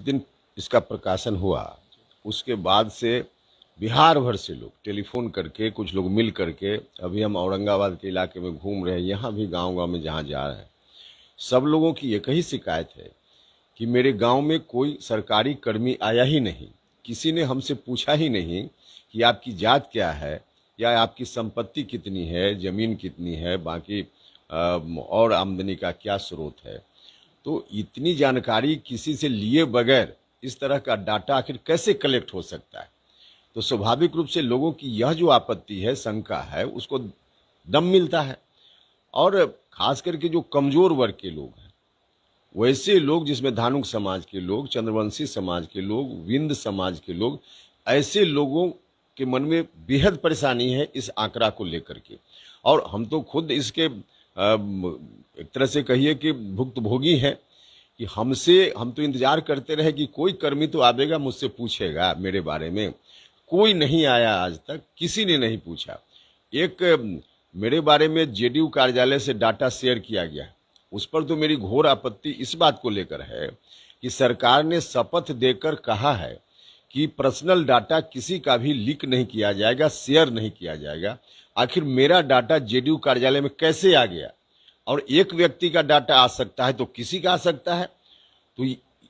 दिन इसका प्रकाशन हुआ उसके बाद से बिहार भर से लोग टेलीफोन करके, कुछ लोग मिल करके, अभी हम औरंगाबाद के इलाके में घूम रहे हैं, यहाँ भी गांव-गांव में जहाँ जा रहे हैं, सब लोगों की एक ही शिकायत है कि मेरे गांव में कोई सरकारी कर्मी आया ही नहीं। किसी ने हमसे पूछा ही नहीं कि आपकी जात क्या है या आपकी संपत्ति कितनी है, ज़मीन कितनी है, बाकी और आमदनी का क्या स्रोत है। तो इतनी जानकारी किसी से लिए बगैर इस तरह का डाटा आखिर कैसे कलेक्ट हो सकता है। तो स्वाभाविक रूप से लोगों की यह जो आपत्ति है, शंका है, उसको दम मिलता है। और खास करके जो कमजोर वर्ग के लोग हैं, वैसे लोग जिसमें धानुक समाज के लोग, चंद्रवंशी समाज के लोग, विंद समाज के लोग, ऐसे लोगों के मन में बेहद परेशानी है इस आंकड़ा को लेकर के। और हम तो खुद इसके एक तरह से कहिए कि भुक्तभोगी हैं कि हम तो इंतजार करते रहे कि कोई कर्मी तो आवेगा, मुझसे पूछेगा मेरे बारे में। कोई नहीं आया आज तक, किसी ने नहीं पूछा। एक मेरे बारे में जेडीयू कार्यालय से डाटा शेयर किया गया, उस पर तो मेरी घोर आपत्ति इस बात को लेकर है कि सरकार ने शपथ देकर कहा है कि पर्सनल डाटा किसी का भी लीक नहीं किया जाएगा, शेयर नहीं किया जाएगा। आखिर मेरा डाटा जेडीयू कार्यालय में कैसे आ गया? और एक व्यक्ति का डाटा आ सकता है तो किसी का आ सकता है। तो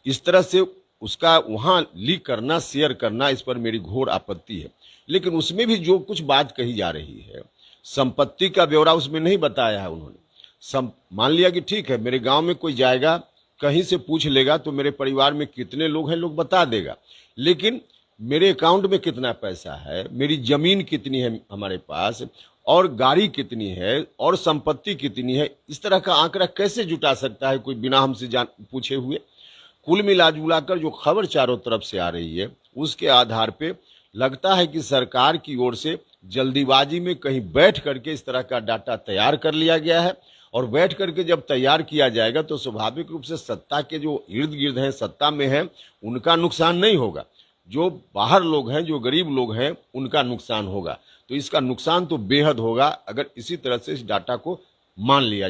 इस तरह से उसका वहां लीक करना, शेयर करना, इस पर मेरी घोर आपत्ति है। लेकिन उसमें भी जो कुछ बात कही जा रही है, संपत्ति का ब्यौरा उसमें नहीं बताया है उन्होंने। मान लिया कि ठीक है, मेरे गांव में कोई जाएगा, कहीं से पूछ लेगा तो मेरे परिवार में कितने लोग हैं, लोग बता देगा। लेकिन मेरे अकाउंट में कितना पैसा है, मेरी जमीन कितनी है हमारे पास, और गाड़ी कितनी है, और संपत्ति कितनी है, इस तरह का आंकड़ा कैसे जुटा सकता है कोई बिना हमसे पूछे हुए। कुल मिलाजुलाकर जो खबर चारों तरफ से आ रही है, उसके आधार पे लगता है कि सरकार की ओर से जल्दीबाजी में कहीं बैठ करके इस तरह का डाटा तैयार कर लिया गया है। और बैठ करके जब तैयार किया जाएगा तो स्वाभाविक रूप से सत्ता के जो इर्द गिर्द हैं, सत्ता में हैं, उनका नुकसान नहीं होगा। जो बाहर लोग हैं, जो गरीब लोग हैं, उनका नुकसान होगा। तो इसका नुकसान तो बेहद होगा अगर इसी तरह से इस डाटा को मान लिया जाए।